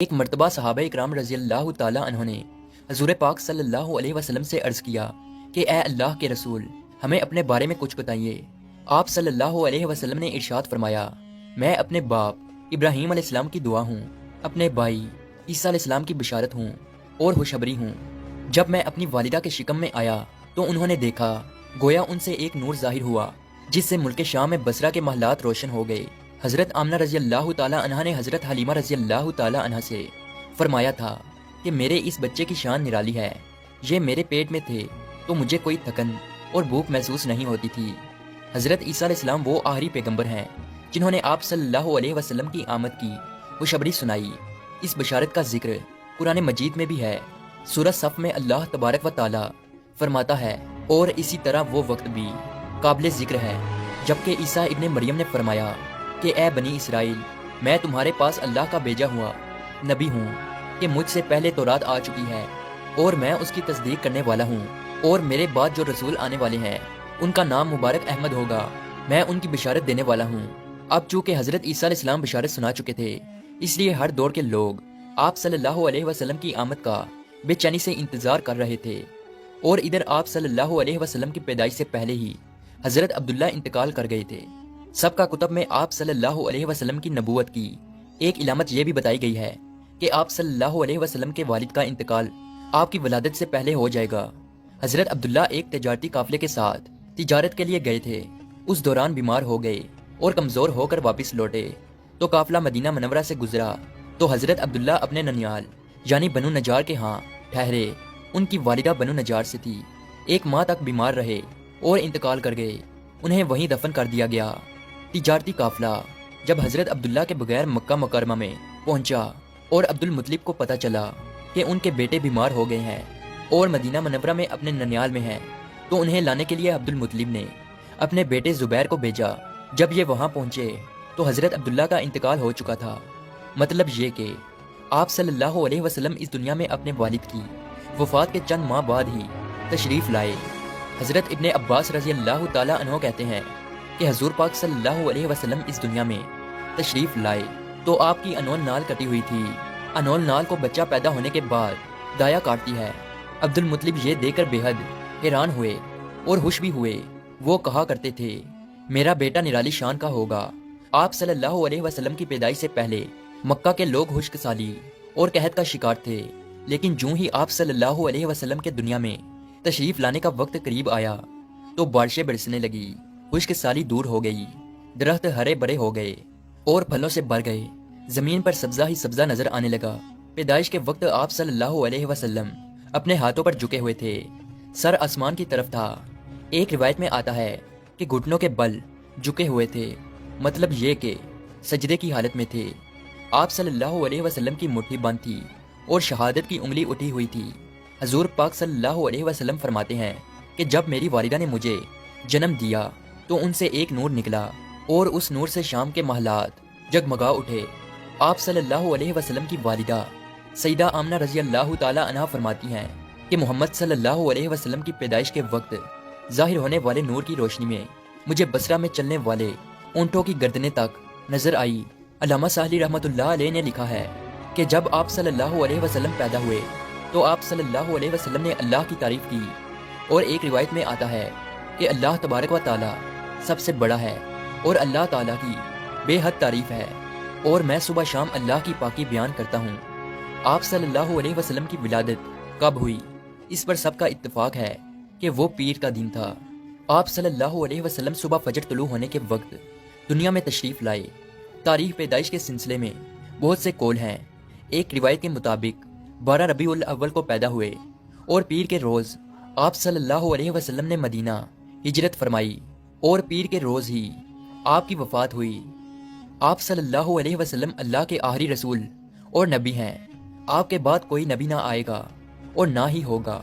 ایک مرتبہ صحابہ اکرام رضی اللہ تعالیٰ عنہ نے حضور پاک صلی اللہ علیہ وسلم سے عرض کیا کہ اے اللہ کے رسول، ہمیں اپنے بارے میں کچھ بتائیے۔ آپ صلی اللہ علیہ وسلم نے ارشاد فرمایا، میں اپنے باپ ابراہیم علیہ السلام کی دعا ہوں، اپنے بھائی عیسیٰ علیہ السلام کی بشارت ہوں اور خوشخبری ہوں۔ جب میں اپنی والدہ کے شکم میں آیا تو انہوں نے دیکھا گویا ان سے ایک نور ظاہر ہوا جس سے ملک شام میں بصرہ کے محلات روشن ہو گئے۔ حضرت آمنہ رضی اللہ تعالیٰ عنہا نے حضرت حلیمہ رضی اللہ تعالیٰ عنہا سے فرمایا تھا کہ میرے اس بچے کی شان نرالی ہے، یہ میرے پیٹ میں تھے تو مجھے کوئی تھکن اور بھوک محسوس نہیں ہوتی تھی۔ حضرت عیسیٰ علیہ السلام وہ آخری پیغمبر ہیں جنہوں نے آپ صلی اللہ علیہ وسلم کی آمد کی خوشخبری سنائی۔ اس بشارت کا ذکر قرآن مجید میں بھی ہے۔ سورہ صف میں اللہ تبارک و تعالیٰ فرماتا ہے، اور اسی طرح وہ وقت بھی قابل ذکر ہے جبکہ عیسیٰ ابن مریم نے فرمایا کہ اے بنی اسرائیل، میں تمہارے پاس اللہ کا بھیجا ہوا نبی ہوں کہ مجھ سے پہلے تورات آ چکی ہے اور میں اس کی تصدیق کرنے والا ہوں، اور میرے بعد جو رسول آنے والے ہیں ان کا نام مبارک احمد ہوگا، میں ان کی بشارت دینے والا ہوں۔ اب چونکہ حضرت عیسیٰ علیہ السلام بشارت سنا چکے تھے، اس لیے ہر دور کے لوگ آپ صلی اللہ علیہ وسلم کی آمد کا بے چینی سے انتظار کر رہے تھے، اور ادھر آپ صلی اللہ علیہ وسلم کی پیدائش سے پہلے ہی حضرت عبداللہ انتقال کر گئے تھے۔ سب کا کتب میں آپ صلی اللہ علیہ وسلم کی نبوت کی ایک علامت یہ بھی بتائی گئی ہے کہ آپ صلی اللہ علیہ وسلم کے والد کا انتقال آپ کی ولادت سے پہلے ہو جائے گا۔ حضرت عبداللہ ایک تجارتی قافلے کے ساتھ تجارت کے لیے گئے تھے، اس دوران بیمار ہو گئے اور کمزور ہو کر واپس لوٹے تو قافلہ مدینہ منورہ سے گزرا تو حضرت عبداللہ اپنے ننیال یعنی بنو نجار کے ہاں ٹھہرے۔ ان کی والدہ بنو نجار سے تھی، ایک ماہ تک بیمار رہے اور انتقال کر گئے، انہیں وہیں دفن کر دیا گیا۔ تجارتی قافلہ جب حضرت عبداللہ کے بغیر مکہ مکرمہ میں پہنچا اور عبد المطلب کو پتہ چلا کہ ان کے بیٹے بیمار ہو گئے ہیں اور مدینہ منورہ میں اپنے ننیال میں ہیں، تو انہیں لانے کے لیے عبد المطلب نے اپنے بیٹے زبیر کو بھیجا۔ جب یہ وہاں پہنچے تو حضرت عبداللہ کا انتقال ہو چکا تھا۔ مطلب یہ کہ آپ صلی اللہ علیہ وسلم اس دنیا میں اپنے والد کی وفات کے چند ماہ بعد ہی تشریف لائے۔ حضرت ابن عباس رضی اللہ تعالیٰ عنہ کہتے ہیں کہ حضور پاک صلی اللہ علیہ وسلم اس دنیا میں تشریف لائے تو آپ کی انول نال کٹی ہوئی تھی۔ انول نال کو بچہ پیدا ہونے کے بعد دایا کاٹتی ہے۔ عبد المطلب یہ دیکھ کر بے حد حیران ہوئے اور خوش بھی ہوئے۔ وہ کہا کرتے تھے، میرا بیٹا نرالی شان کا ہوگا۔ آپ صلی اللہ علیہ وسلم کی پیدائش سے پہلے مکہ کے لوگ خشک سالی اور قحط کا شکار تھے، لیکن جوں ہی آپ صلی اللہ علیہ وسلم کے دنیا میں تشریف لانے کا وقت قریب آیا تو بارشیں برسنے لگی، خشک سالی دور ہو گئی، درخت ہرے بھرے ہو گئے اور پھلوں سے بھر گئے، زمین پر سبزہ ہی سبزہ نظر آنے لگا۔ پیدائش کے وقت آپ صلی اللہ علیہ وسلم اپنے ہاتھوں پر جھکے ہوئے تھے، سر آسمان کی طرف تھا۔ ایک روایت میں آتا ہے کہ گھٹنوں کے بل جھکے ہوئے تھے، مطلب یہ کہ سجدے کی حالت میں تھے۔ آپ صلی اللہ علیہ وسلم کی مٹھی بند تھی اور شہادت کی انگلی اٹھی ہوئی تھی۔ حضور پاک صلی اللہ علیہ وسلم فرماتے ہیں کہ جب میری والدہ نے مجھے جنم دیا تو ان سے ایک نور نکلا اور اس نور سے شام کے محلات جگمگا اٹھے۔ آپ صلی اللہ علیہ وسلم کی والدہ سیدہ آمنہ رضی اللہ تعالیٰ عنہا فرماتی ہیں کہ محمد صلی اللہ علیہ وسلم کی پیدائش کے وقت ظاہر ہونے والے نور کی روشنی میں مجھے بصرہ میں چلنے والے اونٹوں کی گردنیں تک نظر آئی۔ علامہ ساحلی رحمۃ اللہ علیہ نے لکھا ہے کہ جب آپ صلی اللہ علیہ وسلم پیدا ہوئے تو آپ صلی اللہ علیہ وسلم نے اللہ کی تعریف کی، اور ایک روایت میں آتا ہے کہ اللہ تبارک و تعالیٰ سب سے بڑا ہے اور اللہ تعالیٰ کی بے حد تعریف ہے، اور میں صبح شام اللہ کی پاکی بیان کرتا ہوں۔ آپ صلی اللہ علیہ وسلم کی ولادت کب ہوئی، اس پر سب کا اتفاق ہے کہ وہ پیر کا دن تھا۔ آپ صلی اللہ علیہ وسلم صبح فجر طلوع ہونے کے وقت دنیا میں تشریف لائے۔ تاریخ پیدائش کے سلسلے میں بہت سے قول ہیں۔ ایک روایت کے مطابق 12 ربیع الاول کو پیدا ہوئے اور پیر کے روز آپ صلی اللہ علیہ وسلم نے مدینہ ہجرت فرمائی اور پیر کے روز ہی آپ کی وفات ہوئی۔ آپ صلی اللہ علیہ وسلم اللہ کے آخری رسول اور نبی ہیں۔ آپ کے بعد کوئی نبی نہ آئے گا اور نہ ہی ہوگا۔